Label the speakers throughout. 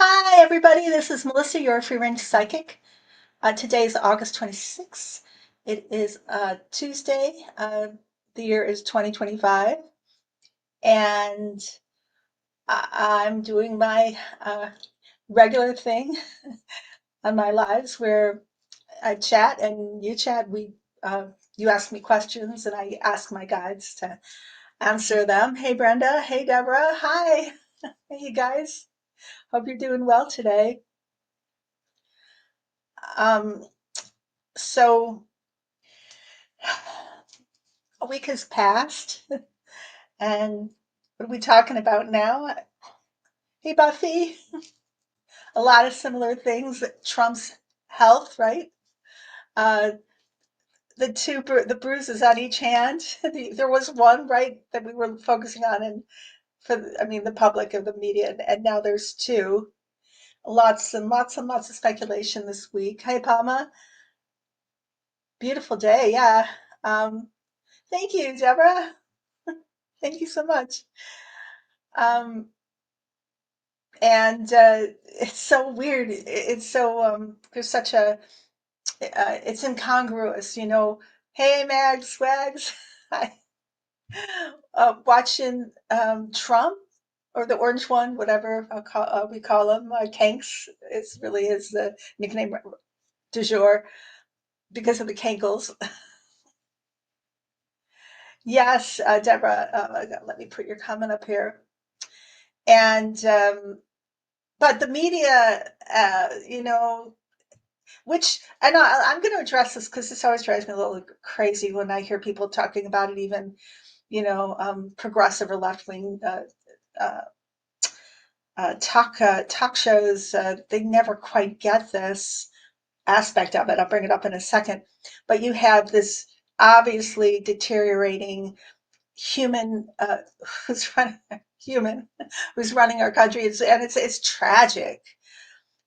Speaker 1: Hi, everybody. This is Melissa, your free range psychic. Today is August 26th. It is Tuesday. The year is 2025. And I'm doing my regular thing on my lives where I chat and you chat. You ask me questions and I ask my guides to answer them. Hey, Brenda. Hey, Deborah. Hi. Hey, you guys. Hope you're doing well today. Um, so, a week has passed, and what are we talking about now? Hey, Buffy, a lot of similar things. Trump's health, right? Uh, the bruises on each hand. There was one, right, that we were focusing on, and I mean, the public of the media, and now there's two. Lots and lots and lots of speculation this week. Hey, Palma, beautiful day. Yeah. Um, thank you, Deborah. Thank you so much. Um, and it's so weird. It's so there's such a it's incongruous, you know. Hey, Mags, Wags, watching Trump or the orange one, whatever we call him, Kanks. It's really his nickname du jour because of the Kankles. Yes, Deborah, let me put your comment up here. And but the media, which I'm going to address this because this always drives me a little crazy when I hear people talking about it, even progressive or left wing uh, talk shows. They never quite get this aspect of it. I'll bring it up in a second. But you have this obviously deteriorating human who's running human who's running our country, and it's tragic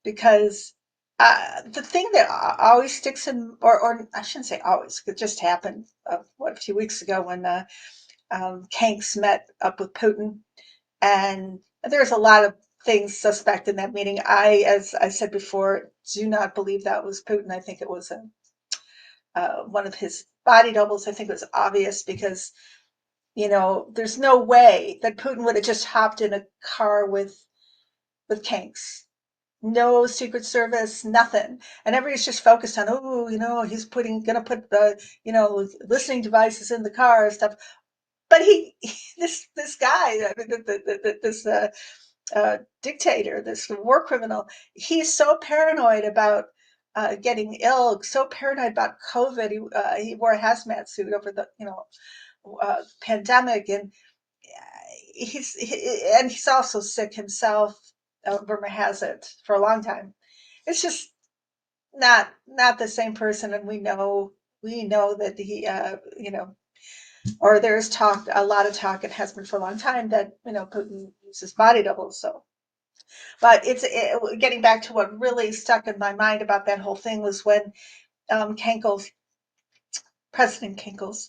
Speaker 1: because the thing that always sticks in, or I shouldn't say always, it just happened a few weeks ago when Kanks met up with Putin, and there's a lot of things suspect in that meeting. As I said before, do not believe that was Putin. I think it was one of his body doubles. I think it was obvious because there's no way that Putin would have just hopped in a car with Kanks. No Secret Service, nothing. And everybody's just focused on, oh, he's gonna put the, listening devices in the car and stuff. But this guy, this dictator, this war criminal, he's so paranoid about getting ill, so paranoid about COVID. He wore a hazmat suit over the, pandemic, and he's also sick himself. Rumor has it for a long time. It's just not the same person, and we know that he or there's a lot of talk, it has been for a long time, that Putin uses body doubles. So but getting back to what really stuck in my mind about that whole thing was when Kankles President Kinkles,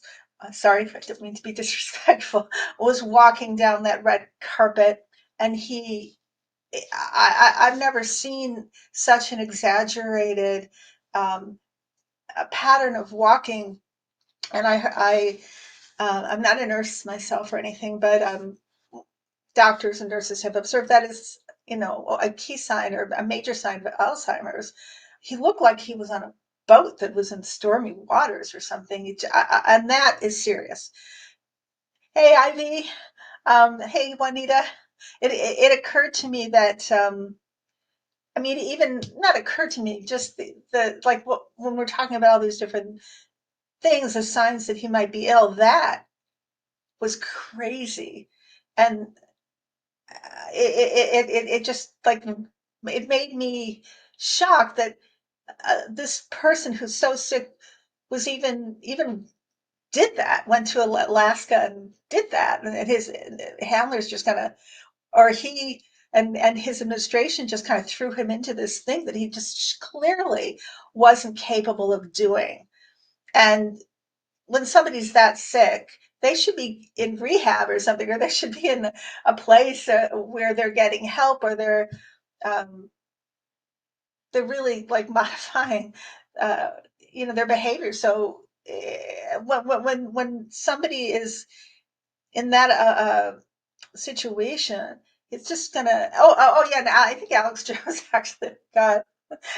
Speaker 1: sorry if I didn't mean to be disrespectful, was walking down that red carpet, and I've never seen such an exaggerated um, a pattern of walking. And I'm not a nurse myself or anything, but doctors and nurses have observed that is, a key sign or a major sign of Alzheimer's. He looked like he was on a boat that was in stormy waters or something, and that is serious. Hey, Ivy. Hey, Juanita. It occurred to me that I mean, even not occurred to me, just the like when we're talking about all these different things as signs that he might be ill, that was crazy. And it just like it made me shocked that this person who's so sick was even did that, went to Alaska and did that, and his handlers just kind of, or he and his administration just kind of threw him into this thing that he just clearly wasn't capable of doing. And when somebody's that sick, they should be in rehab or something, or they should be in a place where they're getting help, or they're um, they're really like modifying, uh, their behavior. So when somebody is in that situation, it's just gonna. Oh yeah. Now I think Alex Jones actually got.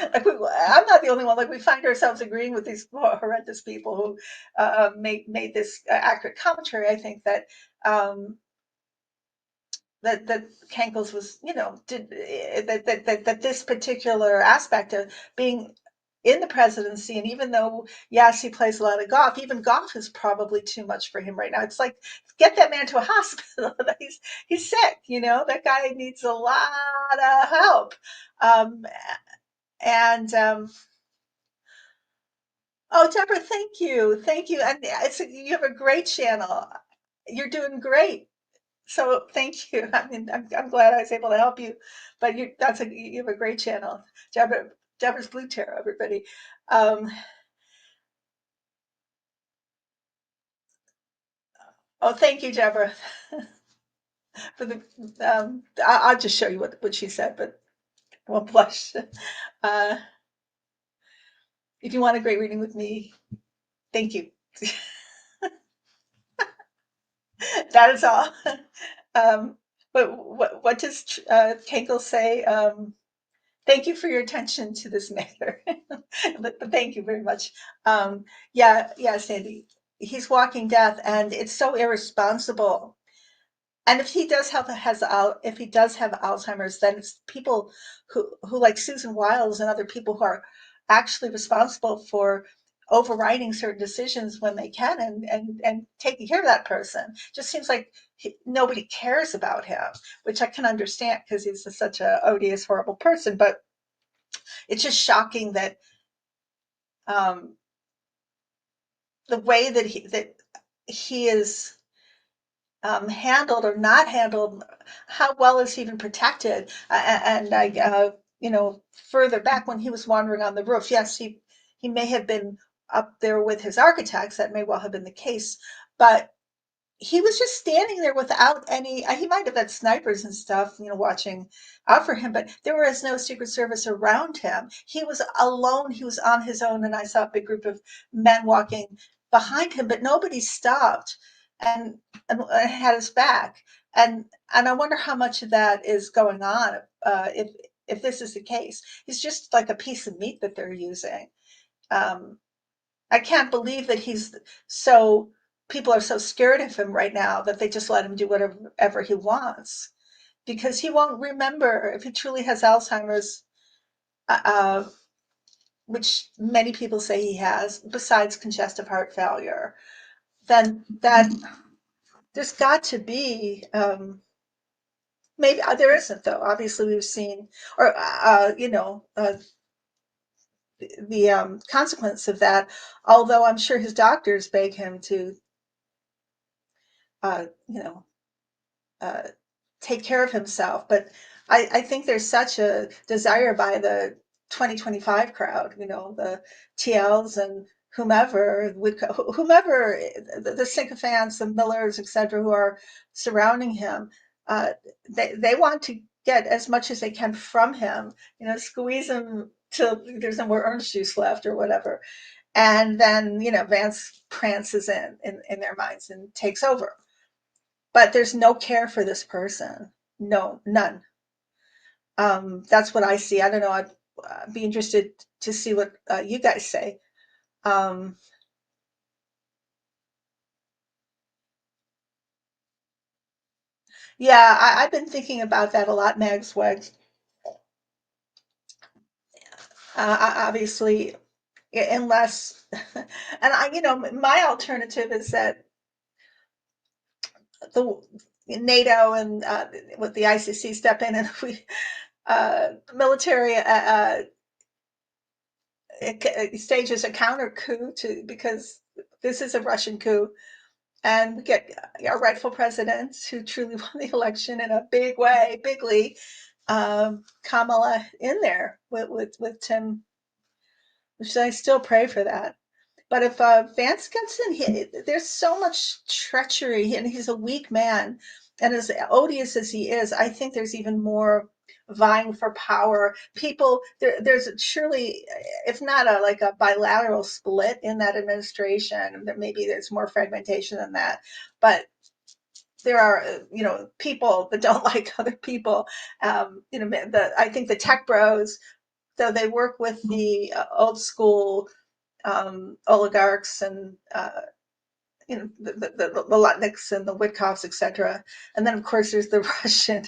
Speaker 1: Like I'm not the only one. Like we find ourselves agreeing with these horrendous people who made this accurate commentary. I think that um, that Kankles was, did that this particular aspect of being in the presidency, and even though yes, he plays a lot of golf, even golf is probably too much for him right now. It's like get that man to a hospital. He's sick. That guy needs a lot of help. Um, and Oh, Deborah, thank you, and you have a great channel. You're doing great. So thank you. I mean, I'm glad I was able to help you, but you have a great channel, Deborah's Blue Tarot, everybody. Um, oh, thank you, Deborah, for the. I'll just show you what she said, but I won't blush. Uh, if you want a great reading with me, thank you. That is all. Um, but what does Kenkel say? Thank you for your attention to this matter. But thank you very much. Yeah, Sandy. He's walking death, and it's so irresponsible. And if he does have Alzheimer's, then it's people who like Susan Wiles and other people who are actually responsible for overriding certain decisions when they can, and taking care of that person. Just seems like nobody cares about him, which I can understand because he's such a odious, horrible person. But it's just shocking that um, the way that he is handled or not handled, how well is he even protected? And further back when he was wandering on the roof, yes, he may have been up there with his architects. That may well have been the case, but he was just standing there without any. He might have had snipers and stuff, watching out for him, but there was no Secret Service around him. He was alone. He was on his own, and I saw a big group of men walking behind him, but nobody stopped and had his back. And I wonder how much of that is going on, if this is the case. He's just like a piece of meat that they're using. Um, I can't believe that so people are so scared of him right now that they just let him do whatever he wants, because he won't remember if he truly has Alzheimer's, uh, which many people say he has, besides congestive heart failure. Then that there's got to be, maybe there isn't, though. Obviously, we've seen, or the consequence of that. Although I'm sure his doctors beg him to, uh, you know, uh, take care of himself. But I think there's such a desire by the 2025 crowd, the TLs and whomever, the sycophants, the Millers, etc., who are surrounding him. They want to get as much as they can from him, squeeze him till there's no more orange juice left or whatever. And then, Vance prances in their minds and takes over. But there's no care for this person. No, none. That's what I see. I don't know. I'd be interested to see what you guys say. Um, yeah, I've been thinking about that a lot, Mags Wags. Obviously, unless, and my alternative is that the NATO and with the ICC step in, and we military stages a counter coup to, because this is a Russian coup, and we get our rightful president who truly won the election in a big way, bigly, Kamala in there with Tim, which I still pray for that. But if Vance gets in, there's so much treachery, and he's a weak man. And as odious as he is, I think there's even more. vying for power. People, there's surely, if not a like a bilateral split in that administration, that maybe there's more fragmentation than that, but there are people that don't like other people. I think the tech bros, though they work with the old school oligarchs and the Lutniks and the Witkoffs, etc. And then of course there's the Russian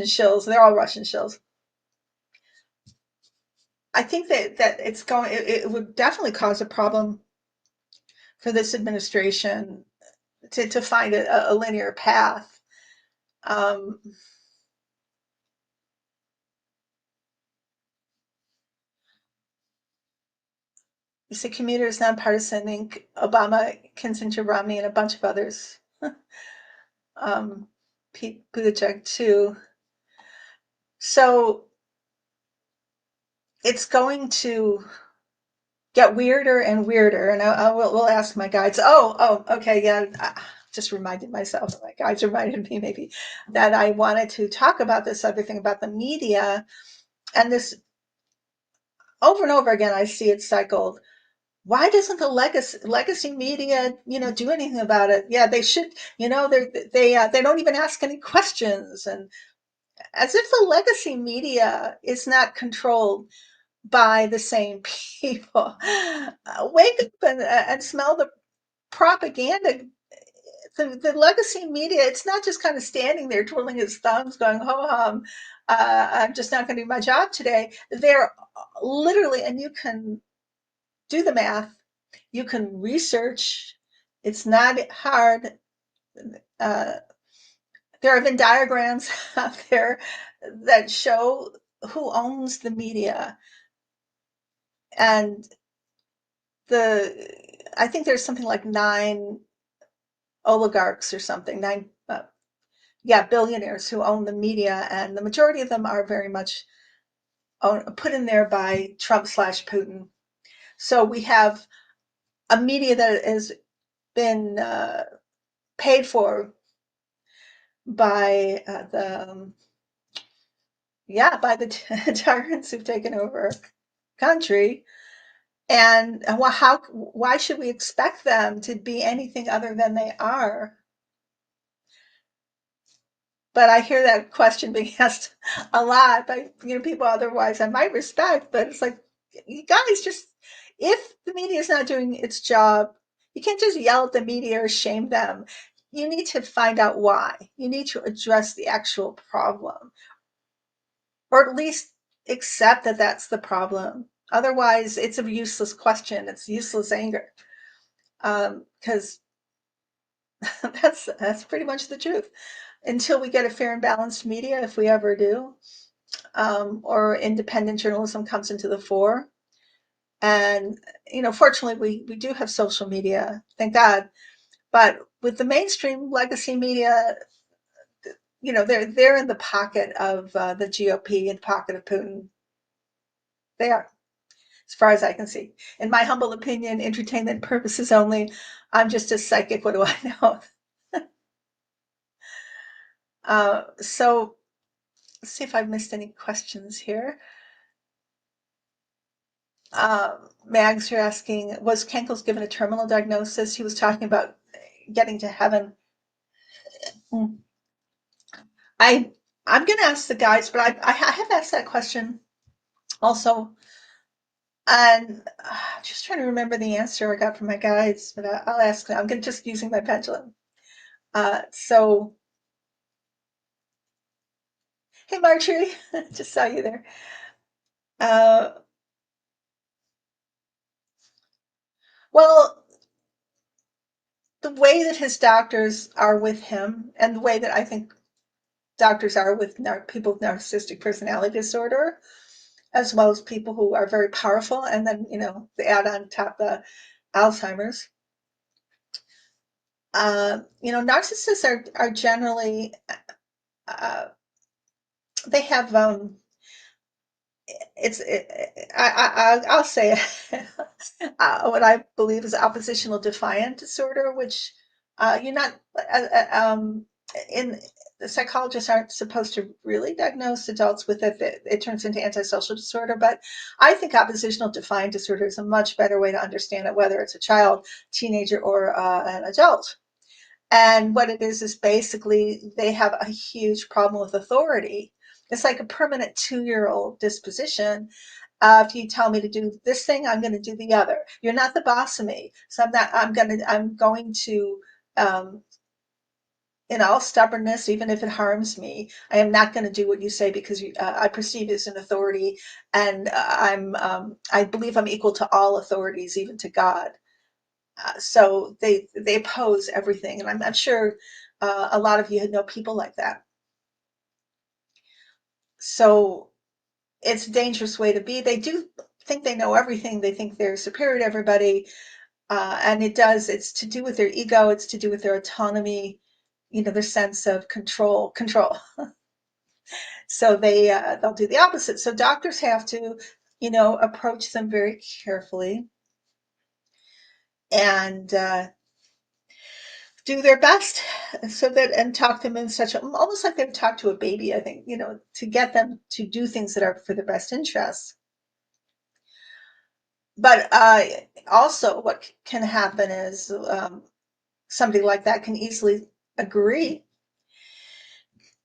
Speaker 1: shills. They're all Russian shills. I think that it would definitely cause a problem for this administration to find a linear path. Um, you say commuters, nonpartisan, Inc., Obama, Kissinger, Romney, and a bunch of others. Pete Buttigieg too. So it's going to get weirder and weirder. And we'll ask my guides. Okay, yeah. I just reminded myself. My guides reminded me maybe that I wanted to talk about this other thing about the media, and this over and over again. I see it cycled. Why doesn't the legacy media, do anything about it? Yeah, they should. They don't even ask any questions, and as if the legacy media is not controlled by the same people. Wake up and smell the propaganda. The legacy media, it's not just kind of standing there twiddling its thumbs going, ho hum, I'm just not going to do my job today. They're literally, and you can do the math, you can research. It's not hard. Uh, there have been diagrams out there that show who owns the media. And I think there's something like 9 oligarchs or something, 9, yeah, billionaires who own the media, and the majority of them are very much put in there by Trump/Putin. So we have a media that has been paid for by the tyrants who've taken over our country. And why should we expect them to be anything other than they are? But I hear that question being asked a lot by people otherwise I might respect. But it's like, you guys, just if the media is not doing its job, you can't just yell at the media or shame them. You need to find out why. You need to address the actual problem, or at least accept that that's the problem. Otherwise, it's a useless question. It's useless anger, because that's pretty much the truth. Until we get a fair and balanced media, if we ever do, or independent journalism comes into the fore. And fortunately, we do have social media, thank God. But with the mainstream legacy media, they're in the pocket of the GOP, in the pocket of Putin. They are, as far as I can see. In my humble opinion, entertainment purposes only. I'm just a psychic. What do I know? So let's see if I've missed any questions here. Mags, you're asking, was Kenkels given a terminal diagnosis? He was talking about getting to heaven. Hmm. I I'm gonna ask the guys, but I have asked that question also, and just trying to remember the answer I got from my guides, but I'll ask. I'm gonna just using my pendulum. So, hey Marjorie, just saw you there. Uh, well, the way that his doctors are with him, and the way that I think doctors are with people with narcissistic personality disorder, as well as people who are very powerful, and then they add on top the Alzheimer's. Narcissists are generally they have I'll say what I believe is oppositional defiant disorder, which you're not in the psychologists aren't supposed to really diagnose adults with it. It turns into antisocial disorder. But I think oppositional defiant disorder is a much better way to understand it, whether it's a child, teenager, or an adult. And what it is basically they have a huge problem with authority. It's like a permanent 2-year-old disposition. If you tell me to do this thing, I'm going to do the other. You're not the boss of me, so I'm going to in all stubbornness, even if it harms me, I am not going to do what you say because I perceive you as an authority, and I believe I'm equal to all authorities, even to God. So they oppose everything, and I'm sure a lot of you know people like that. So it's a dangerous way to be. They do think they know everything. They think they're superior to everybody, and it's to do with their ego. It's to do with their autonomy, their sense of control. So they'll do the opposite. So doctors have to, approach them very carefully and do their best so that and talk to them in such almost like they would talk to a baby, I think, to get them to do things that are for their best interests. But also what can happen is somebody like that can easily agree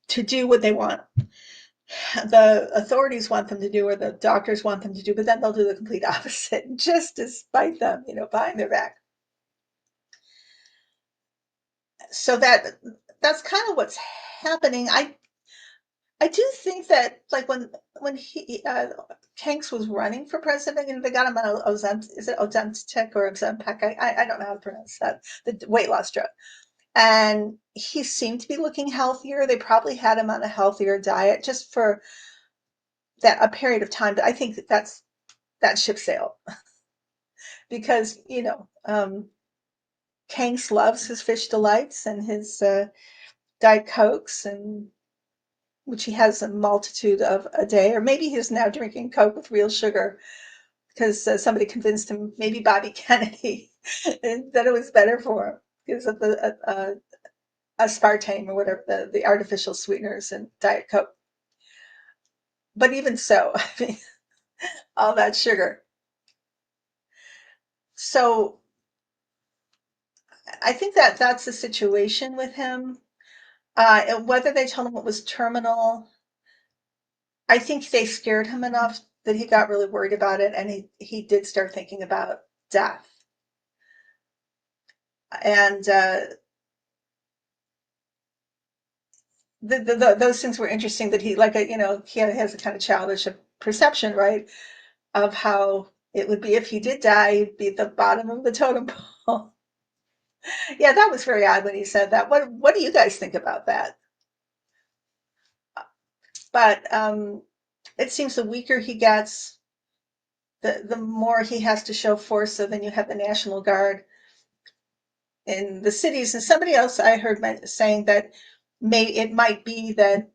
Speaker 1: to do what they want, the authorities want them to do or the doctors want them to do, but then they'll do the complete opposite just to spite them, behind their back. So that's kind of what's happening. I do think that like when he Hanks was running for president, they got him on Ozempic, is it Ozempic or Ozempic? I don't know how to pronounce that, the weight loss drug. And he seemed to be looking healthier. They probably had him on a healthier diet just for that a period of time. But I think that ship sailed because Hanks loves his fish delights and his Diet Cokes, and which he has a multitude of a day, or maybe he's now drinking Coke with real sugar because somebody convinced him, maybe Bobby Kennedy, that it was better for him because of the aspartame or whatever, the artificial sweeteners in Diet Coke. But even so, I mean, all that sugar. So I think that's the situation with him. Whether they told him it was terminal, I think they scared him enough that he got really worried about it, and he did start thinking about death. And those things were interesting. That he like he has a kind of childish perception, right, of how it would be if he did die. He'd be at the bottom of the totem pole. Yeah, that was very odd when he said that. What do you guys think about that? But it seems the weaker he gets, the more he has to show force. So then you have the National Guard in the cities. And somebody else I heard saying that it might be that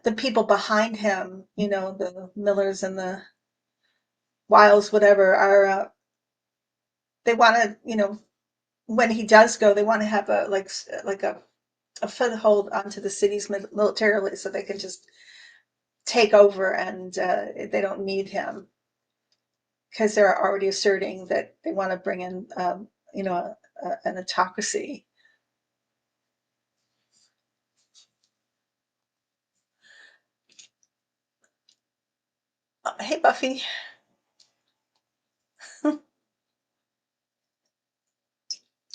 Speaker 1: the people behind him, the Millers and the Wiles, whatever, are they want to, when he does go, they want to have like a foothold onto the cities militarily, so they can just take over and they don't need him because they're already asserting that they want to bring in, an autocracy. Hey, Buffy.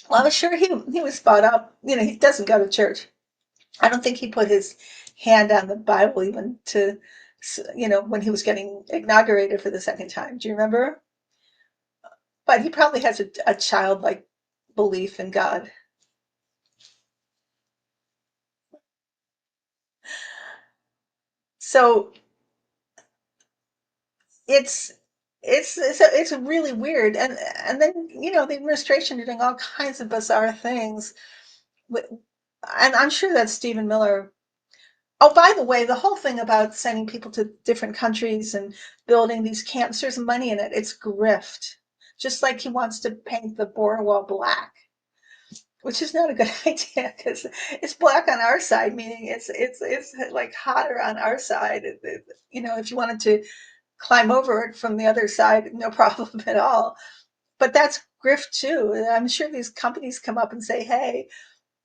Speaker 1: Well, I was sure he was spot up. He doesn't go to church. I don't think he put his hand on the Bible even to, when he was getting inaugurated for the second time. Do you remember? But he probably has a childlike belief in God. So it's it's really weird, and then the administration are doing all kinds of bizarre things, and I'm sure that Stephen Miller. Oh, by the way, the whole thing about sending people to different countries and building these camps, there's money in it. It's grift. Just like he wants to paint the border wall black. which is not a good idea because it's black on our side, meaning it's like hotter on our side. If you wanted to climb over it from the other side, no problem at all. But that's grift too. I'm sure these companies come up and say, "Hey,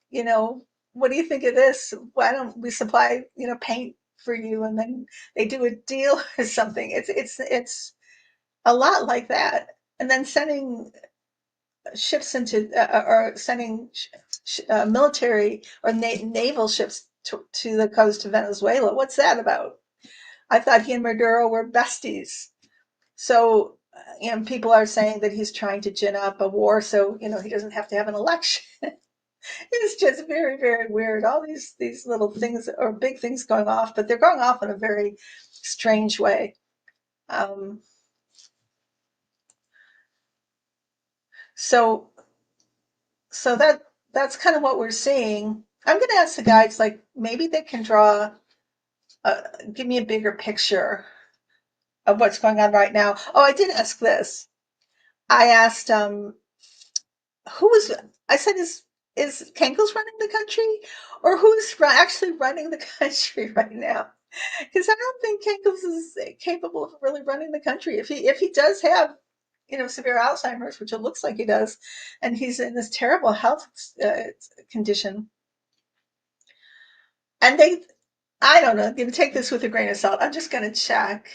Speaker 1: you know, what do you think of this? Why don't we supply, paint for you?" And then they do a deal or something. It's a lot like that. And then sending ships into or sending military or naval ships to the coast of Venezuela. What's that about? I thought he and Maduro were besties. So, people are saying that he's trying to gin up a war so, he doesn't have to have an election. It's just very, very weird. All these little things or big things going off, but they're going off in a very strange way. Um, so so that's kind of what we're seeing. I'm going to ask the guys, like, maybe they can uh, give me a bigger picture of what's going on right now. Oh, I did ask this. I asked who is I said is Kankles running the country, or who's actually running the country right now? Because I don't think Kankles is capable of really running the country. If he does have severe Alzheimer's, which it looks like he does, and he's in this terrible health condition, and I don't know. I'm going to take this with a grain of salt. I'm just going to check.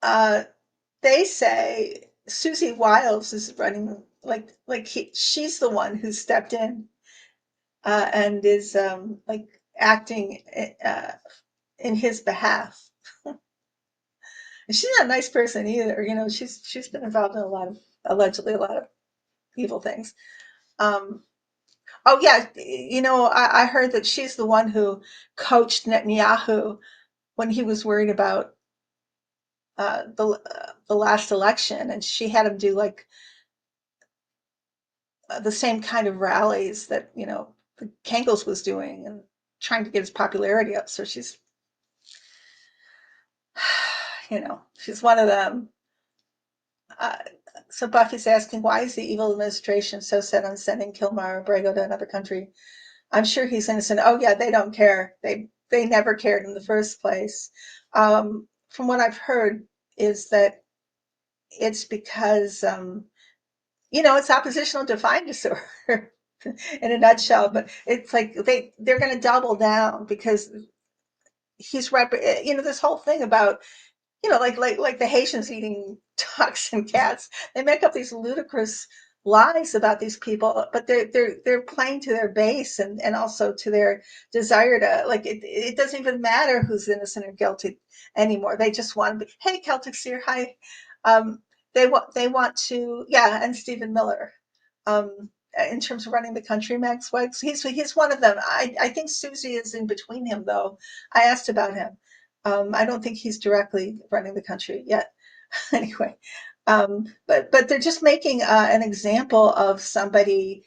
Speaker 1: Uh, they say Susie Wiles is running like she's the one who stepped in and is like acting in his behalf. And she's not a nice person either. She's been involved in allegedly a lot of evil things. Um, oh yeah, I heard that she's the one who coached Netanyahu when he was worried about the last election, and she had him do like the same kind of rallies that Kankles was doing and trying to get his popularity up. So she's one of them. Uh, so Buffy's asking, why is the evil administration so set on sending Kilmar Abrego to another country? I'm sure he's innocent. Oh yeah, they don't care. They never cared in the first place. From what I've heard is that it's because it's oppositional defiant disorder in a nutshell. But it's like they're going to double down because he's this whole thing about like the Haitians eating ducks and cats. They make up these ludicrous lies about these people, but they're playing to their base and also to their desire to like it doesn't even matter who's innocent or guilty anymore. They just want to be, hey, Celtic Seer, hi. Um, they want to, yeah, and Stephen Miller. In terms of running the country, Max Weitz, he's one of them. I think Susie is in between him though. I asked about him. I don't think he's directly running the country yet. Anyway, but they're just making an example of somebody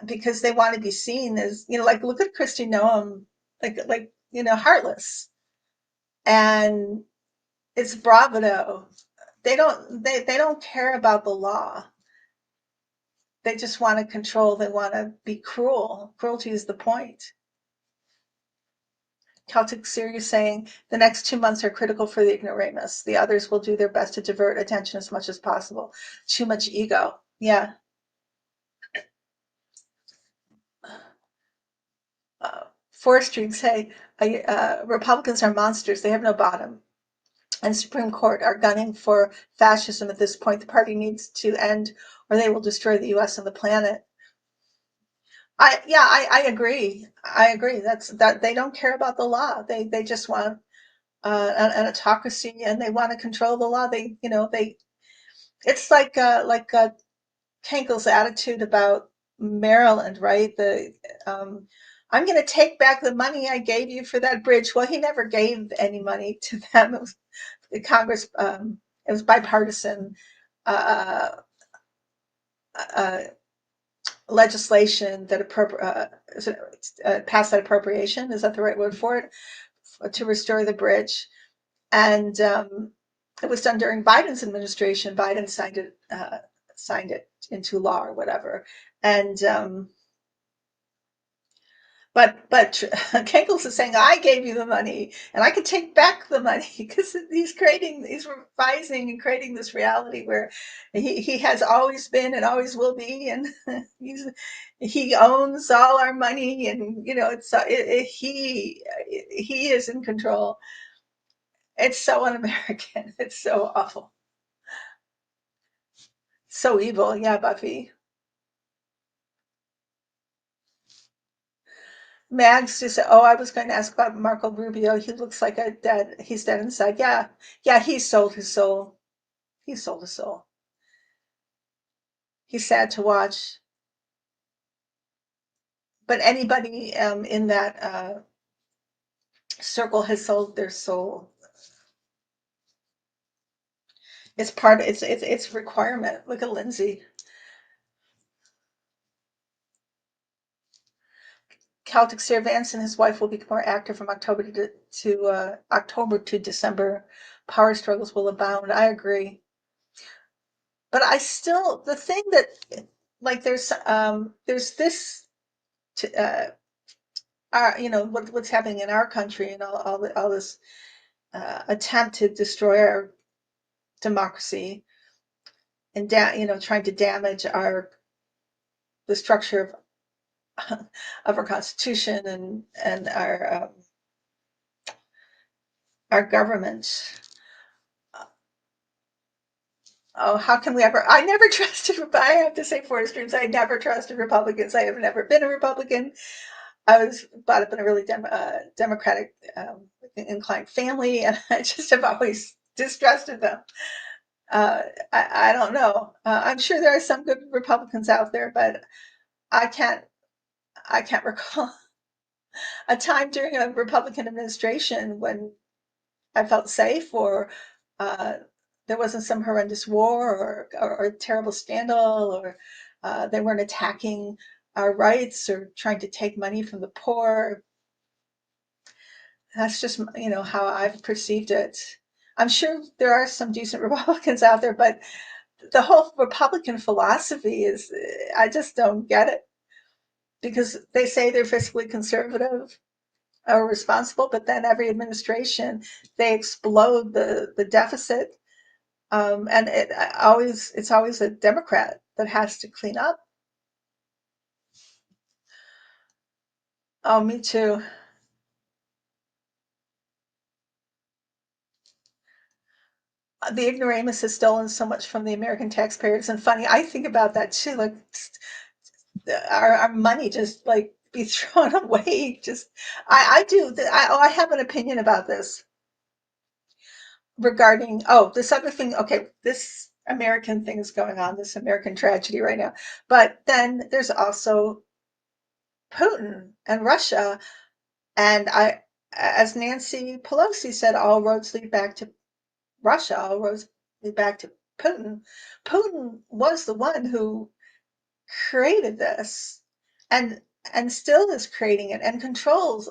Speaker 1: because they want to be seen as like look at Kristi Noem, like heartless, and it's bravado. They don't care about the law. They just want to control. They want to be cruel. Cruelty is the point. Celtic Series saying the next 2 months are critical for the ignoramus. The others will do their best to divert attention as much as possible. Too much ego. Yeah. Forestry say Republicans are monsters. They have no bottom. And Supreme Court are gunning for fascism at this point. The party needs to end or they will destroy the US and the planet. I agree. I agree. That they don't care about the law. They just want an autocracy and they want to control the law. It's like Kenkel's attitude about Maryland, right? I'm going to take back the money I gave you for that bridge. Well, he never gave any money to them. It was the Congress. It was bipartisan uh, uh, legislation that passed that appropriation. Is that the right word for it? To restore the bridge, and It was done during Biden's administration. Biden signed it into law or whatever. And but Kegels is saying, I gave you the money and I can take back the money because he's revising and creating this reality where he has always been and always will be, and he owns all our money, and he is in control. It's so un-American. It's so awful, so evil. Yeah, Buffy. Mags just said, "Oh, I was going to ask about Marco Rubio. He looks like he's dead inside." Yeah, yeah, he sold his soul. He sold his soul. He's sad to watch. But anybody in that circle has sold their soul. It's part of it's requirement. Look at Lindsay. Celtic Servants and his wife will be more active from October to December. Power struggles will abound. I agree. But I still the thing that like there's this what's happening in our country and all this attempt to destroy our democracy and trying to damage the structure of our constitution and our government. Oh, how can we ever? I never trusted. I have to say, Forest Dreams. I never trusted Republicans. I have never been a Republican. I was brought up in a really Democratic inclined family, and I just have always distrusted them. I don't know. I'm sure there are some good Republicans out there, but I can't. I can't recall a time during a Republican administration when I felt safe, or uh, there wasn't some horrendous war or a terrible scandal, or they weren't attacking our rights or trying to take money from the poor. That's just how I've perceived it. I'm sure there are some decent Republicans out there, but the whole Republican philosophy is I just don't get it because they say they're fiscally conservative or responsible, but then every administration they explode the deficit, and it's always a Democrat that has to clean up. Oh, me too. The ignoramus has stolen so much from the American taxpayers, and funny, I think about that too. Like our money just like be thrown away. Just I do. I have an opinion about this regarding this other thing. Okay, this American thing is going on, this American tragedy right now, but then there's also Putin and Russia, and as Nancy Pelosi said, all roads lead back to Russia, all roads lead back to Putin. Putin was the one who created this, and still is creating it and controls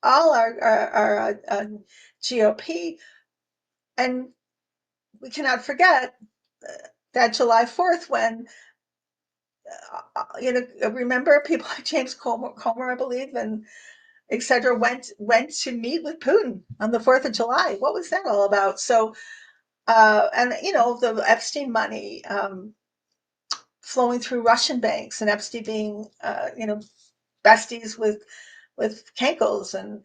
Speaker 1: all our GOP. And we cannot forget that July 4th when remember people like James Comer, I believe, and etc. went to meet with Putin on the 4th of July. What was that all about? So and the Epstein money flowing through Russian banks, and Epstein being besties with Kankles, and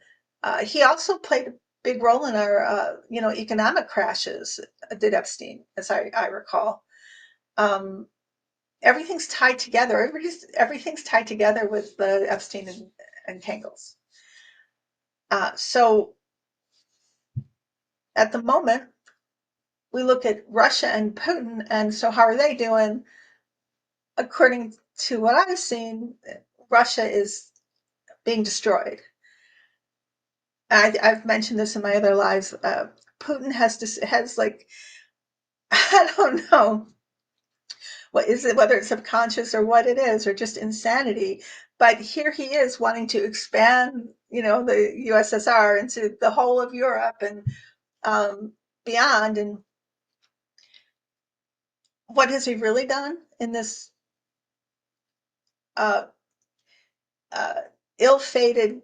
Speaker 1: he also played a big role in our economic crashes. Did Epstein, as I recall. Um, Everything's tied together. Everything's tied together with the Epstein and Kankles. So at the moment, we look at Russia and Putin, and so how are they doing? According to what I've seen, Russia is being destroyed. I've mentioned this in my other lives. Putin has like I don't know what is it, whether it's subconscious or what it is, or just insanity. But here he is wanting to expand, the USSR into the whole of Europe, and um, beyond. And what has he really done in this uh, uh, ill-fated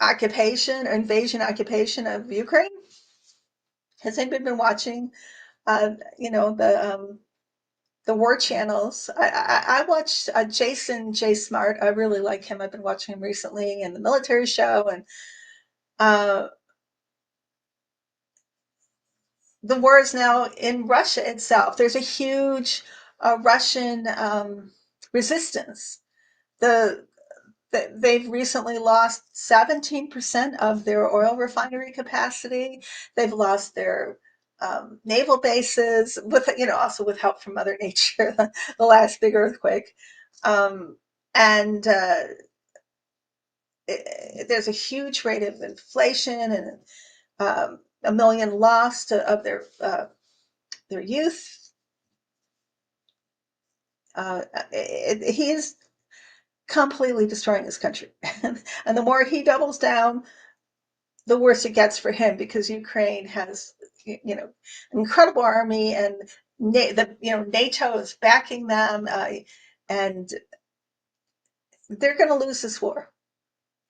Speaker 1: invasion of Ukraine? Has anybody been watching, the war channels? I watched Jason J. Smart. I really like him. I've been watching him recently, and the military show. And uh, the war is now in Russia itself. There's a huge Russian resistance. The They've recently lost 17% of their oil refinery capacity. They've lost their naval bases, with also with help from Mother Nature, the last big earthquake, um, and there's a huge rate of inflation, and a million lost of their youth. He is completely destroying this country, and the more he doubles down, the worse it gets for him, because Ukraine has, an incredible army, and NATO is backing them, and they're going to lose this war,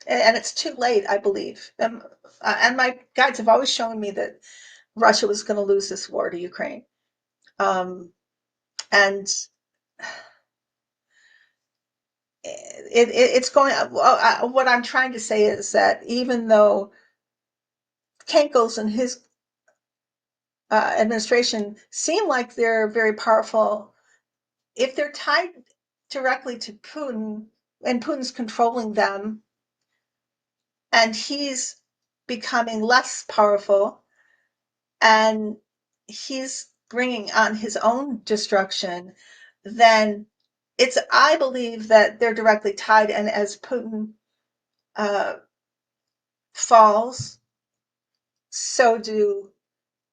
Speaker 1: and it's too late, I believe. And my guides have always shown me that Russia was going to lose this war to Ukraine, and it's going. Well, what I'm trying to say is that even though Kankles and his administration seem like they're very powerful, if they're tied directly to Putin, and Putin's controlling them, and he's becoming less powerful, and he's bringing on his own destruction, then I believe that they're directly tied. And as Putin uh, falls, so do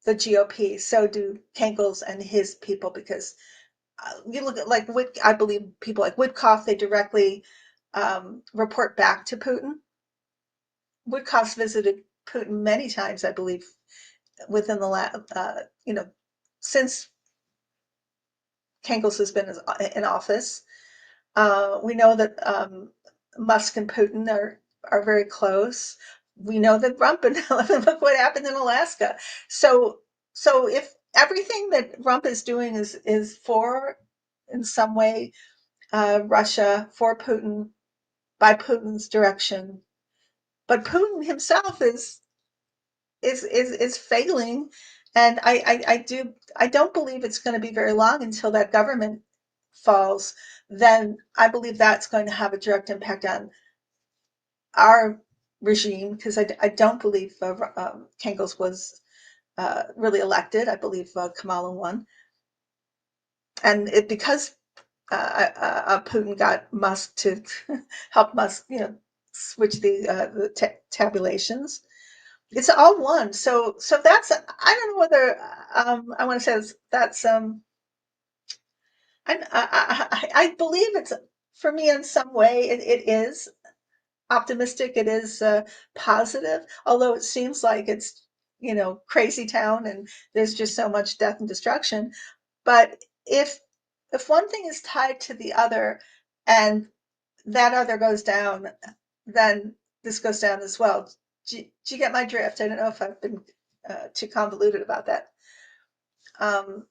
Speaker 1: the GOP, so do Kankles and his people, because you look at, like, I believe people like Witkoff, they directly report back to Putin. Witkoff visited Putin many times, I believe, within the last, since Kankles has been in office. We know that Musk and Putin are very close. We know that Trump, and look what happened in Alaska. So if everything that Trump is doing is for, in some way, Russia, for Putin, by Putin's direction, but Putin himself is failing, and I don't believe it's going to be very long until that government falls. Then I believe that's going to have a direct impact on our regime, because I don't believe Kangles was really elected. I believe Kamala won, and because Putin got Musk to help Musk, switch the tabulations. It's all one. So that's, I don't know whether I want to say that's I believe it's, for me, in some way it is optimistic. It is positive, although it seems like it's, crazy town, and there's just so much death and destruction. But if one thing is tied to the other, and that other goes down, then this goes down as well. Do you get my drift? I don't know if I've been too convoluted about that. Um,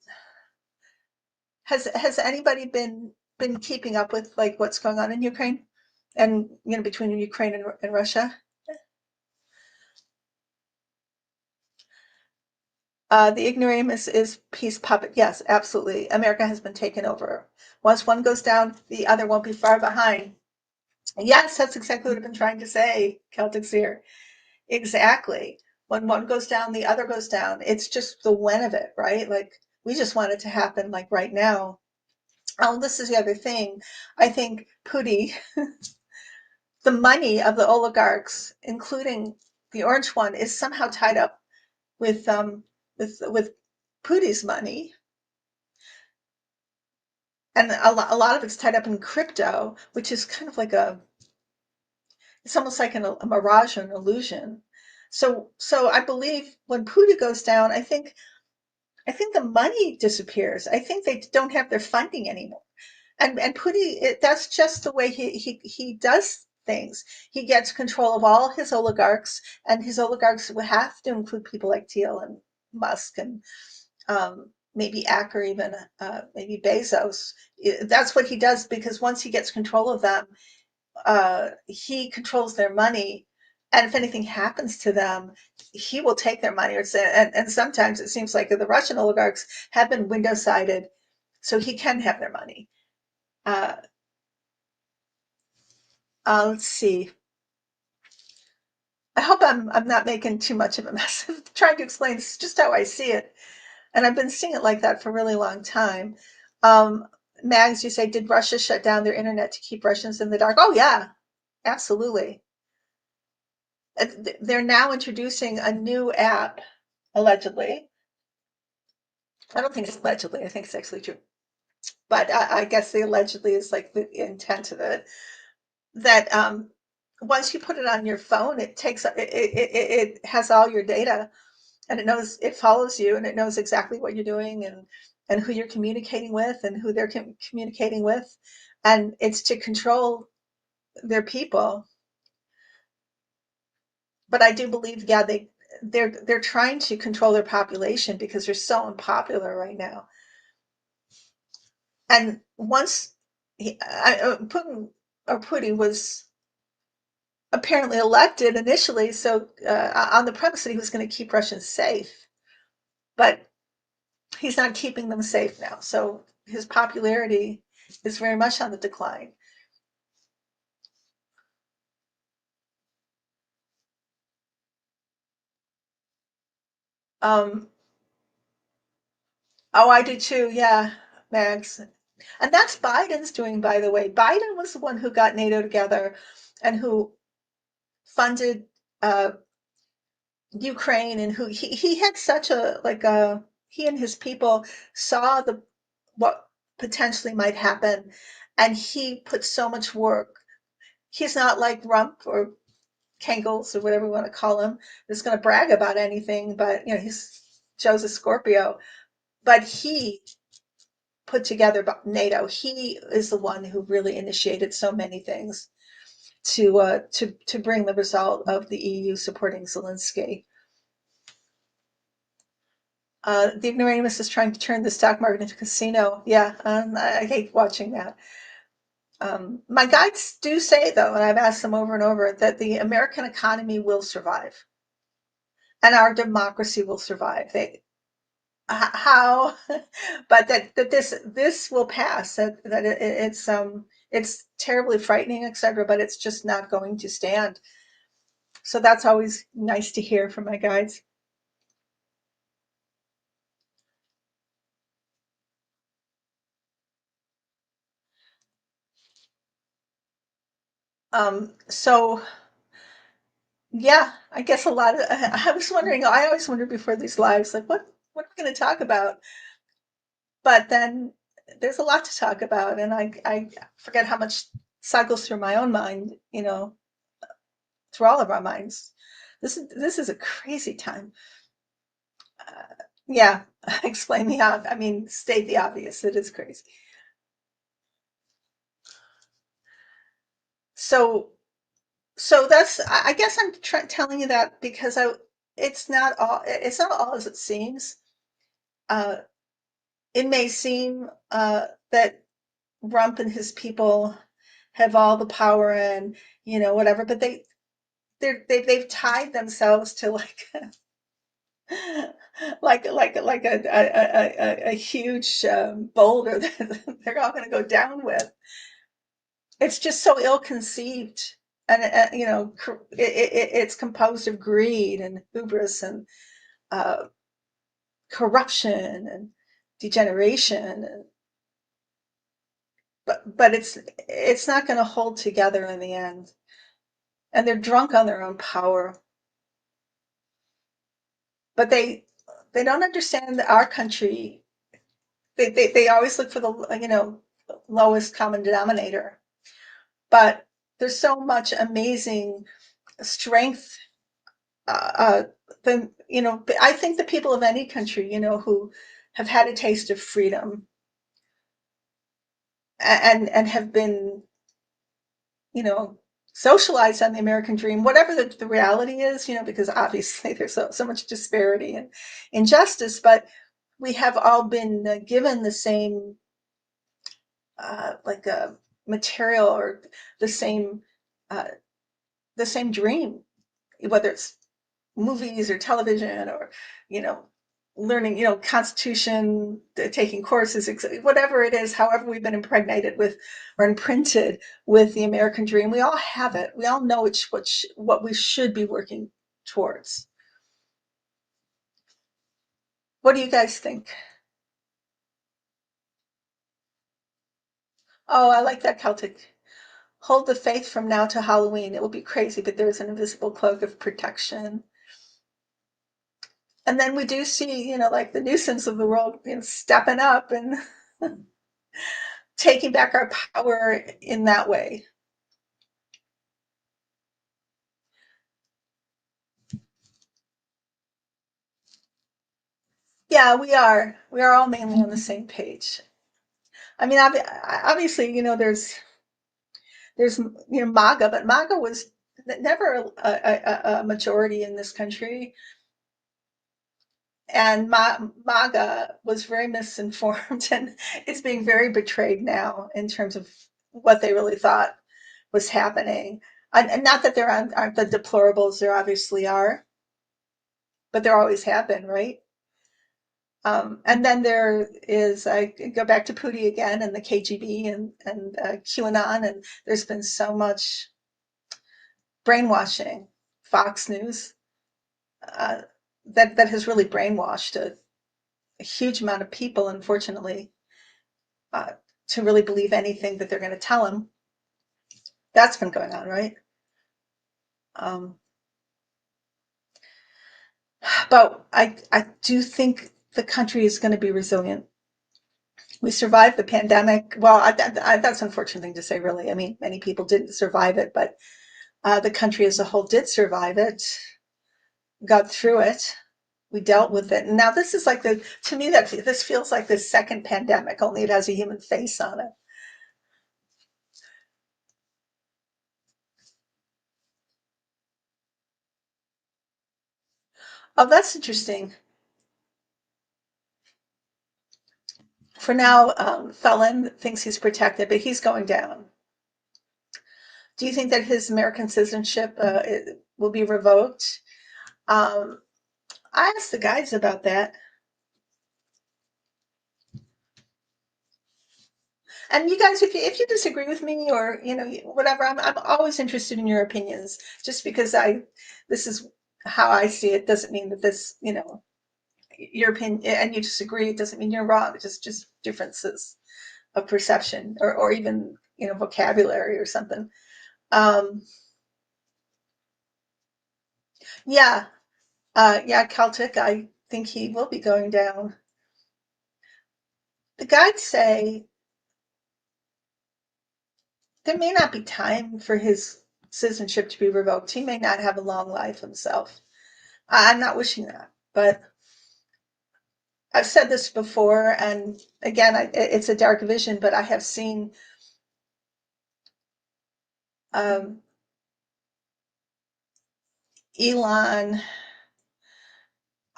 Speaker 1: has anybody been keeping up with, like, what's going on in Ukraine, and between Ukraine and Russia? The ignoramus is peace puppet. Yes, absolutely. America has been taken over. Once one goes down, the other won't be far behind. Yes, that's exactly what I've been trying to say, Celtic Seer. Exactly. When one goes down, the other goes down. It's just the when of it, right? Like, we just want it to happen, like, right now. Oh, this is the other thing. I think Pooty, the money of the oligarchs, including the orange one, is somehow tied up with with Pooty's money, and a lot of it's tied up in crypto, which is kind of like it's almost like a mirage or an illusion. So I believe when Putin goes down, I think the money disappears. I think they don't have their funding anymore. And Putin, that's just the way he does things. He gets control of all his oligarchs, and his oligarchs will have to include people like Thiel and Musk and maybe Acker, even maybe Bezos. That's what he does because once he gets control of them, he controls their money. And if anything happens to them, he will take their money. And sometimes it seems like the Russian oligarchs have been window sided, so he can have their money. Uh, let's see. I hope I'm not making too much of a mess of trying to explain this is just how I see it. And I've been seeing it like that for a really long time. Um, Mags, you say, did Russia shut down their internet to keep Russians in the dark? Oh, yeah, absolutely. They're now introducing a new app, allegedly. I don't think it's allegedly, I think it's actually true. But I guess the allegedly is like the intent of it. That once you put it on your phone, it has all your data, and it follows you, and it knows exactly what you're doing, and who you're communicating with and who they're communicating with, and it's to control their people. But I do believe, yeah, they're trying to control their population because they're so unpopular right now. And once Putin was apparently elected initially, so on the premise that he was going to keep Russians safe, but he's not keeping them safe now. So his popularity is very much on the decline. Um, oh, I do too. Yeah, Max. And that's Biden's doing, by the way. Biden was the one who got NATO together and who funded uh, Ukraine, and who he had such a like a he and his people saw the what potentially might happen, and he put so much work. He's not like Rump or Kangles or whatever we want to call him, that's going to brag about anything, but he's Joe's a Scorpio, but he put together NATO. He is the one who really initiated so many things to bring the result of the EU supporting Zelensky. The ignoramus is trying to turn the stock market into a casino. Yeah, I hate watching that. My guides do say, though, and I've asked them over and over, that the American economy will survive and our democracy will survive. How, but that this will pass. That it's terribly frightening, etc. But it's just not going to stand. So that's always nice to hear from my guides. So yeah, I guess a lot of I was wondering. I always wondered before these lives, like what are we going to talk about? But then there's a lot to talk about, and I forget how much cycles through my own mind. Through all of our minds. This is a crazy time. Yeah, explain the I mean, state the obvious. It is crazy. So that's I guess I'm telling you that because it's not all as it seems. Uh, it may seem that Rump and his people have all the power and whatever, but they've tied themselves to like like a huge boulder that they're all going to go down with. It's just so ill-conceived, and it's composed of greed and hubris and uh, corruption and degeneration, but it's not going to hold together in the end, and they're drunk on their own power. But they don't understand that our country. They always look for the lowest common denominator, but there's so much amazing strength uh, the I think the people of any country, who have had a taste of freedom and have been, you know, socialized on the American dream, whatever the reality is, because obviously there's so much disparity and injustice, but we have all been given the same like a material or the same uh, the same dream, whether it's movies or television or you know learning constitution, taking courses, whatever it is, however we've been impregnated with or imprinted with the American dream, we all have it. We all know what we should be working towards. What do you guys think? Oh, I like that. Celtic. Hold the faith from now to Halloween. It will be crazy, but there's an invisible cloak of protection. And then we do see, like the Newsoms of the world, stepping up and taking back our power in that way. Yeah, we are. We are all mainly on the same page. I mean, obviously, there's MAGA, but MAGA was never a majority in this country, and MAGA was very misinformed, and it's being very betrayed now in terms of what they really thought was happening. And not that there aren't the deplorables, there obviously are, but there always have been, right? And then there is, I go back to Pootie again and the KGB and QAnon, and there's been so much brainwashing, Fox News, uh, that has really brainwashed a huge amount of people, unfortunately, uh, to really believe anything that they're going to tell them. That's been going on, right? Um, but I do think the country is going to be resilient. We survived the pandemic. Well, that's an unfortunate thing to say, really. I mean, many people didn't survive it, but the country as a whole did survive it, got through it. We dealt with it. And now this is like to me, that this feels like the second pandemic, only it has a human face on it. Oh, that's interesting. For now, Felon thinks he's protected, but he's going down. Do you think that his American citizenship will be revoked? Um, I asked the guys about that. And you guys, if you disagree with me or whatever, I'm always interested in your opinions. Just because this is how I see it doesn't mean that this your opinion and you disagree. It doesn't mean you're wrong. It's just differences of perception or even vocabulary or something. Um, yeah, yeah, Celtic. I think he will be going down. The guides say there may not be time for his citizenship to be revoked. He may not have a long life himself. I'm not wishing that, but I've said this before, and again, it's a dark vision, but I have seen um, Elon,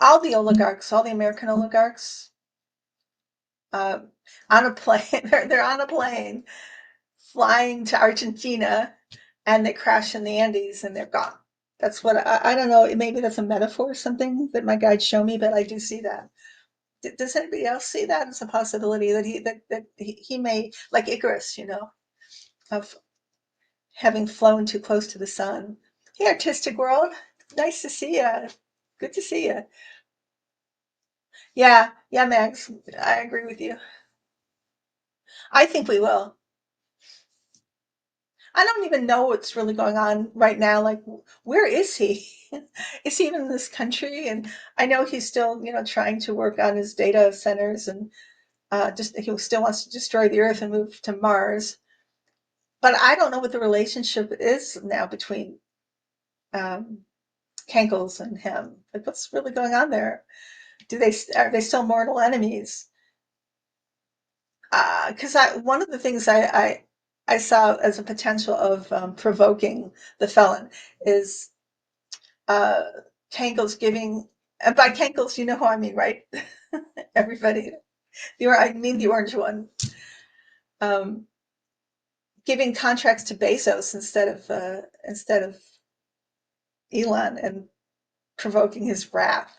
Speaker 1: all the oligarchs, all the American oligarchs, uh, on a plane. They're on a plane flying to Argentina, and they crash in the Andes, and they're gone. That's what I don't know. Maybe that's a metaphor or something that my guides show me, but I do see that. Does anybody else see that as a possibility that he may, like Icarus, of having flown too close to the sun? Hey, artistic world, nice to see you. Good to see you. Yeah, yeah, Max, I agree with you. I think we will. I don't even know what's really going on right now. Like, where is he? Is he even in this country? And I know he's still, trying to work on his data centers and just he still wants to destroy the Earth and move to Mars. But I don't know what the relationship is now between um, Kankles and him. Like, what's really going on there? Are they still mortal enemies? Because one of the things I saw as a potential of provoking the felon is uh, Kankles giving, and by Kankles, you know who I mean, right? Everybody, I mean the orange one, um, giving contracts to Bezos instead of Elon and provoking his wrath.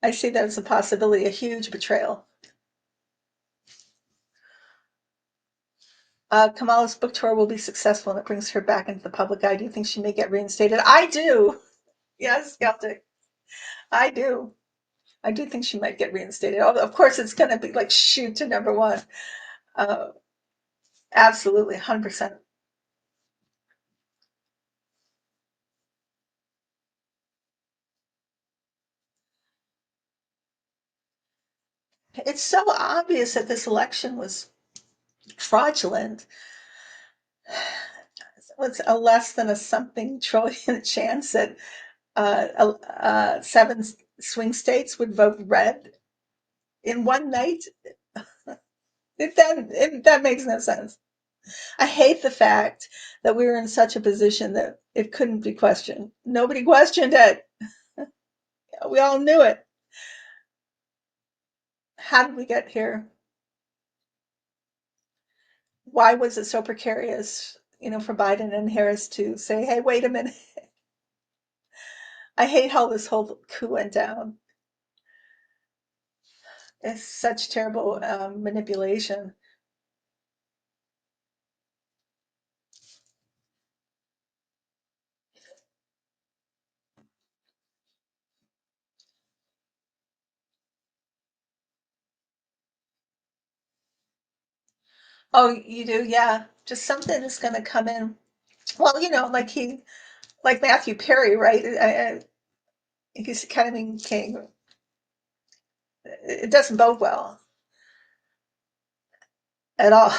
Speaker 1: I see that as a possibility, a huge betrayal. Kamala's book tour will be successful and it brings her back into the public eye. Do you think she may get reinstated? I do. Yes, Celtic. I do. I do think she might get reinstated. Of course, it's going to be like shoot to number one. Uh, Absolutely, 100%. It's so obvious that this election was fraudulent. What's a less than a something trillion chance that seven swing states would vote red in one night? That makes no sense. I hate the fact that we were in such a position that it couldn't be questioned. Nobody questioned it. We all knew it. How did we get here? Why was it so precarious, for Biden and Harris to say, hey, wait a minute? I hate how this whole coup went down. It's such terrible manipulation. Oh, you do? Yeah. Just something is going to come in. Well, like Matthew Perry, right? He's kind of king. It doesn't bode well at all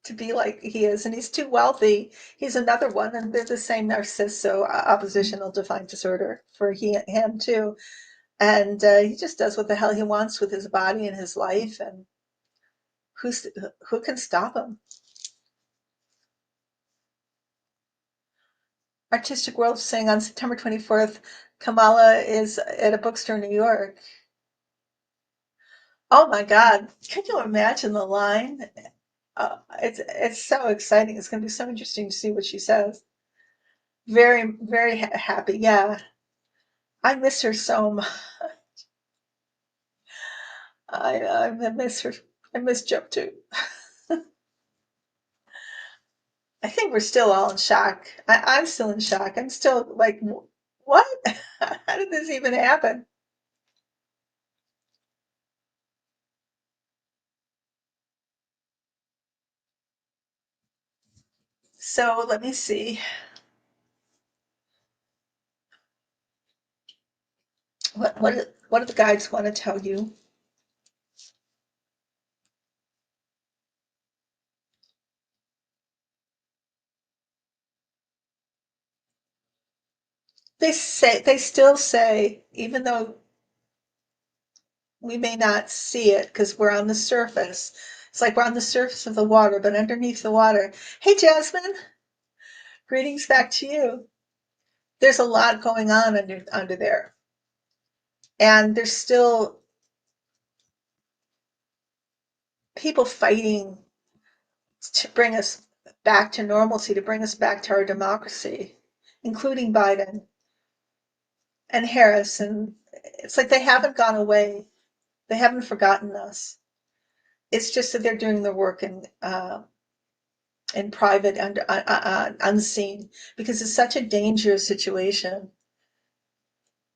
Speaker 1: to be like he is, and he's too wealthy. He's another one, and they're the same narcissist. So oppositional defiant disorder for him too, and he just does what the hell he wants with his body and his life, and who's who can stop him? Artistic World saying on September 24th, Kamala is at a bookstore in New York. Oh my God! Can you imagine the line? It's so exciting. It's going to be so interesting to see what she says. Very, very happy. Yeah, I miss her so much. I miss her. I miss Joe too. I think we're still all in shock. I'm still in shock. I'm still like, what? How did this even happen? So let me see. What do the guides want to tell you? They still say, even though we may not see it because we're on the surface. It's like we're on the surface of the water, but underneath the water. Hey, Jasmine, greetings back to you. There's a lot going on under there, and there's still people fighting to bring us back to normalcy, to bring us back to our democracy, including Biden and Harris. And it's like they haven't gone away. They haven't forgotten us. It's just that they're doing the work in private and unseen, because it's such a dangerous situation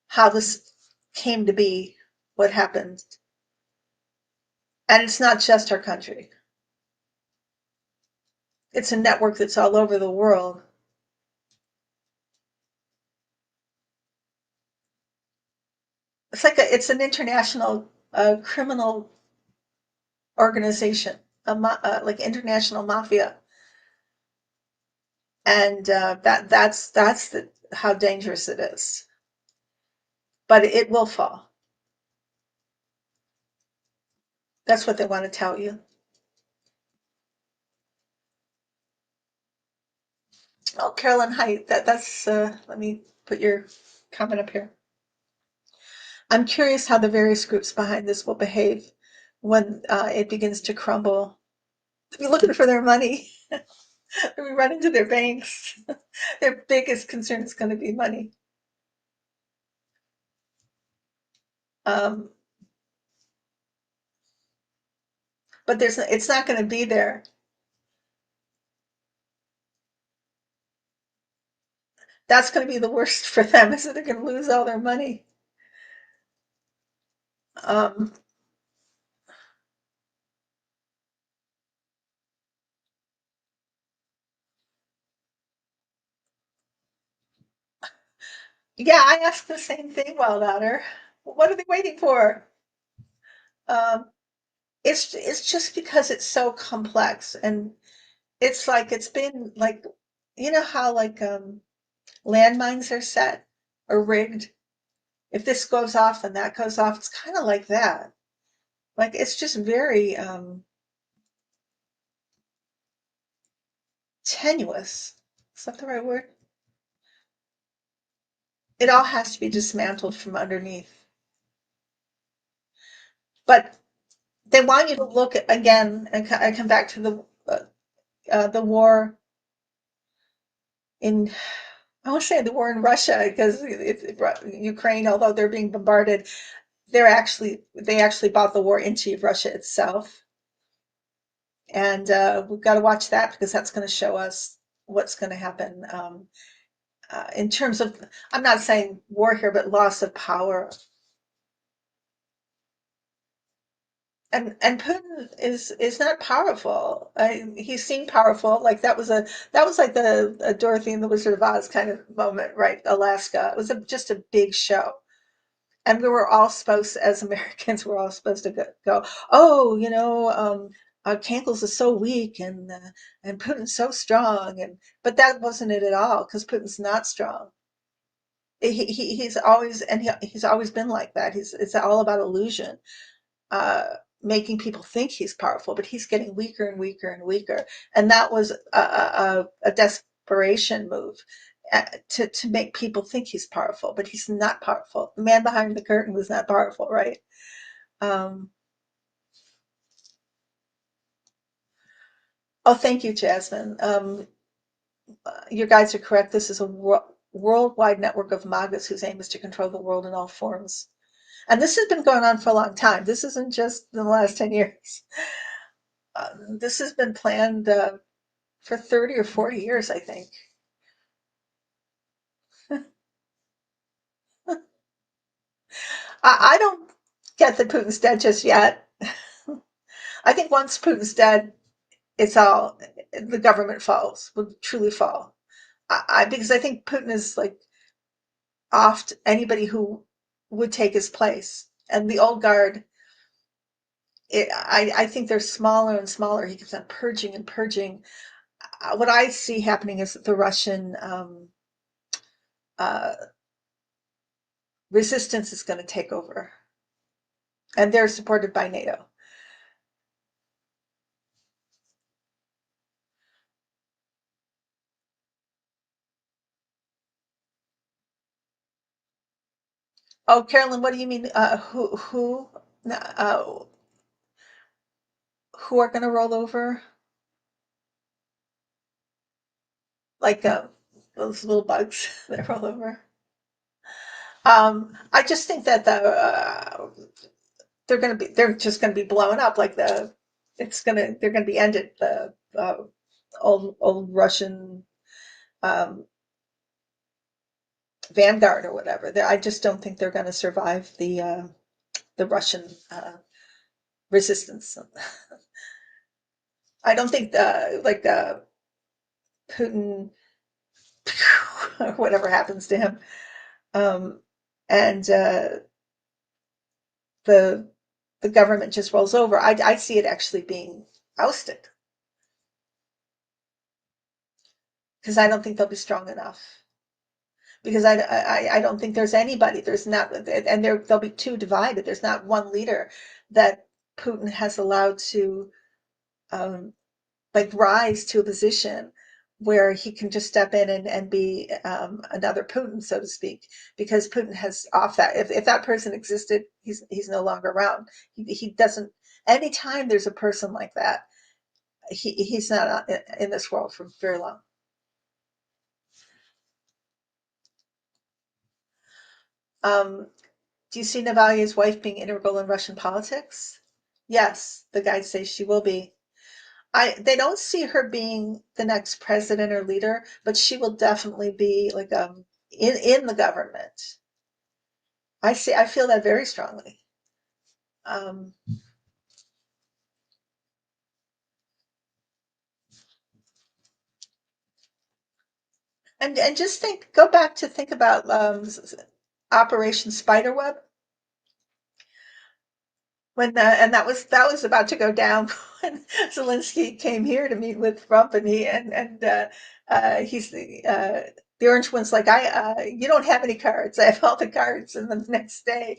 Speaker 1: how this came to be, what happened. And it's not just our country, it's a network that's all over the world. It's an international criminal organization, like international mafia, and that's how dangerous it is, but it will fall. That's what they want to tell you. Oh, Carolyn, hi. That's let me put your comment up here. I'm curious how the various groups behind this will behave when it begins to crumble. They'll be looking for their money. They'll be running to their banks. Their biggest concern is going to be money. Um, but it's not going to be there. That's going to be the worst for them, is that they're going to lose all their money. Um, yeah, I asked the same thing, Wild Otter. What are they waiting for? Um, it's just because it's so complex, and it's like it's been like, you know how like landmines are set or rigged. If this goes off and that goes off, it's kind of like that. Like it's just very tenuous. Is that the right word? It all has to be dismantled from underneath. But they want you to look at, again, and I come back to the war in, I want to say the war in Russia, because Ukraine, although they're being bombarded, they actually bought the war into Russia itself. And we've got to watch that, because that's going to show us what's going to happen in terms of, I'm not saying war here, but loss of power. And Putin is not powerful. He seemed powerful. Like that was like the Dorothy and the Wizard of Oz kind of moment, right? Alaska. It was just a big show, and we were all supposed, as Americans, we're all supposed to go, oh, Cankles is so weak, and Putin's so strong, and but that wasn't it at all, because Putin's not strong. He's always, and he's always been like that. It's all about illusion, making people think he's powerful, but he's getting weaker and weaker and weaker. And that was a desperation move, to make people think he's powerful, but he's not powerful. The man behind the curtain was not powerful, right? Um, oh, thank you, Jasmine. You guys are correct. This is a worldwide network of magas whose aim is to control the world in all forms. And this has been going on for a long time. This isn't just in the last 10 years. This has been planned for 30 or 40 years, I think. I don't get that Putin's dead just yet. I think once Putin's dead, it's all, the government falls, will truly fall. Because I think Putin is like off anybody who would take his place. And the old guard, I think they're smaller and smaller. He keeps on purging and purging. What I see happening is that the Russian uh, resistance is going to take over, and they're supported by NATO. Oh, Carolyn, what do you mean? Uh, who are going to roll over? Like those little bugs that roll over. I just think that they're just going to be blown up. Like they're going to be ended. The old Russian um, vanguard or whatever. I just don't think they're going to survive the Russian resistance. I don't think Putin or whatever happens to him, um, and the the government just rolls over. I see it actually being ousted, because I don't think they'll be strong enough. because I don't think there's anybody. There's not, and they'll be too divided. There's not one leader that Putin has allowed to um, like rise to a position where he can just step in and be another Putin, so to speak, because Putin has off that. If that person existed, he's no longer around. He doesn't. Anytime there's a person like that, he's not in this world for very long. Um, do you see Navalny's wife being integral in Russian politics? Yes, the guys say she will be. They don't see her being the next president or leader, but she will definitely be like in the government. I feel that very strongly. Um, and just go back to think about Operation Spiderweb when and that was about to go down when Zelensky came here to meet with Trump, and he's the orange one's like, I you don't have any cards. I have all the cards, and the next day,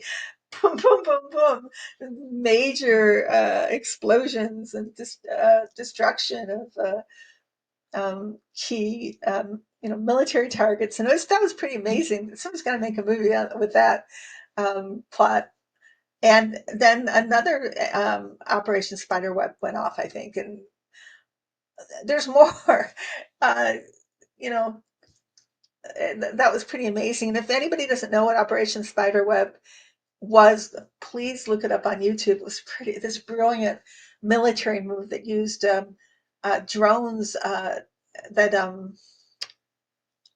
Speaker 1: boom, boom, boom, boom, major explosions and destruction of key military targets, and that was pretty amazing. Someone's got to make a movie with that plot. And then another Operation Spiderweb went off, I think, and there's more. Uh, you know, that was pretty amazing. And if anybody doesn't know what Operation Spiderweb was, please look it up on YouTube. It was this brilliant military move that used drones that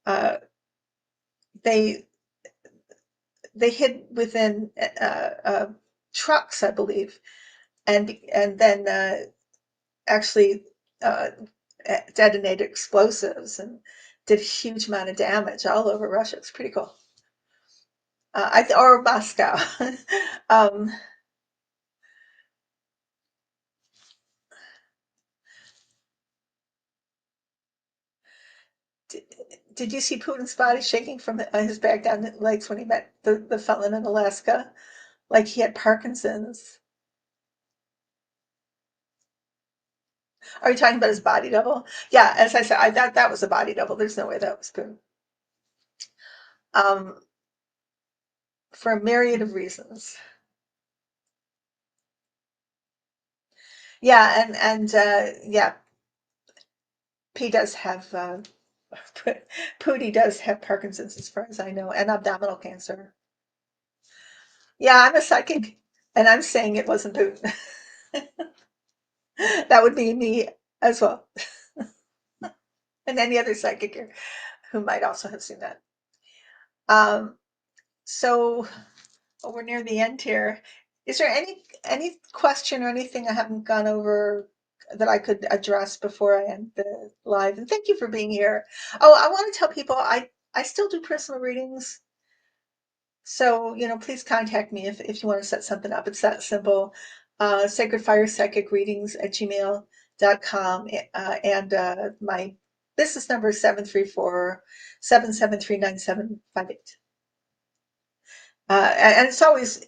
Speaker 1: uh, they they hid within trucks, I believe, and then actually uh, detonated explosives and did a huge amount of damage all over Russia. It's pretty cool. Or Moscow. um, did, did you see Putin's body shaking from his back down his legs when he met the felon in Alaska? Like he had Parkinson's. Are you talking about his body double? Yeah, as I said, I thought that was a body double. There's no way that was Putin. Um, for a myriad of reasons. Yeah, and yeah, P does have Pootie does have Parkinson's, as far as I know, and abdominal cancer. Yeah, I'm a psychic, and I'm saying it wasn't Putin. That would be me as well, and any other psychic here who might also have seen that. Um, so we're near the end here. Is there any question or anything I haven't gone over that I could address before I end the live? And thank you for being here. Oh, I want to tell people I still do personal readings. So, please contact me if you want to set something up. It's that simple. Sacred Fire Psychic Readings at gmail.com. And my business number is 734-773-9758. And it's always,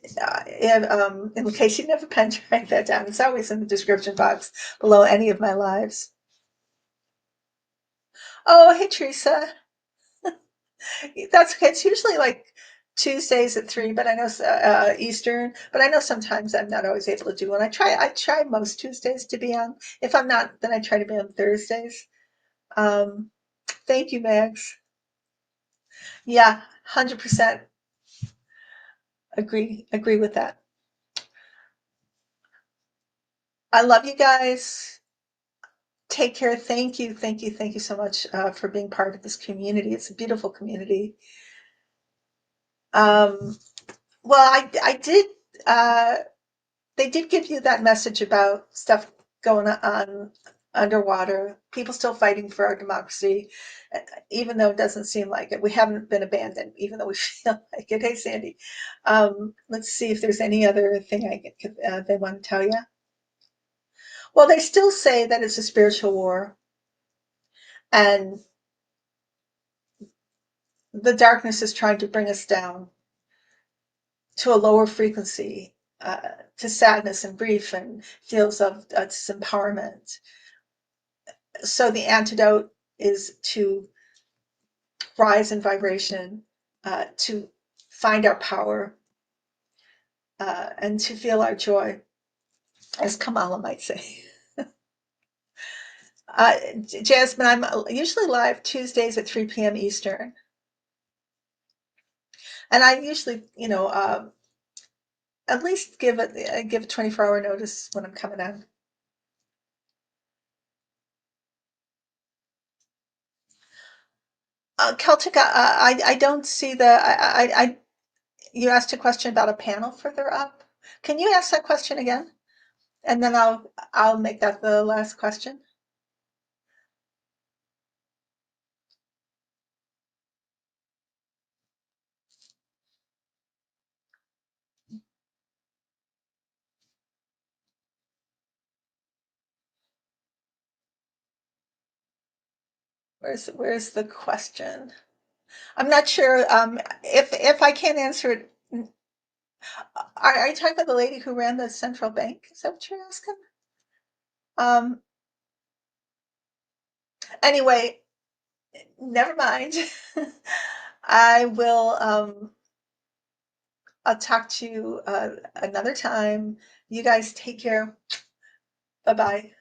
Speaker 1: in case you never pen to write that down, it's always in the description box below any of my lives. Oh, hey, Teresa. That's okay. It's usually like Tuesdays at 3, but I know Eastern. But I know sometimes I'm not always able to do one. I try most Tuesdays to be on. If I'm not, then I try to be on Thursdays. Um, thank you, Max. Yeah, 100% agree with that. I love you guys. Take care. Thank you so much for being part of this community. It's a beautiful community. Um, well, I did. Uh, they did give you that message about stuff going on underwater, people still fighting for our democracy, even though it doesn't seem like it. We haven't been abandoned, even though we feel like it. Hey, Sandy. Let's see if there's any other thing they want to tell you. Well, they still say that it's a spiritual war, and the darkness is trying to bring us down to a lower frequency, to sadness and grief and feels of disempowerment. So the antidote is to rise in vibration, to find our power, and to feel our joy, as Kamala might say. Jasmine, I'm usually live Tuesdays at 3 p.m. Eastern. And I usually, at least give a 24-hour notice when I'm coming on. Celtic, I don't see you asked a question about a panel further up. Can you ask that question again? And then I'll make that the last question. Where's the question? I'm not sure if I can't answer it. Are you talking about the lady who ran the central bank? Is that what you're asking? Um, anyway, never mind. I will I'll talk to you another time. You guys take care. Bye bye.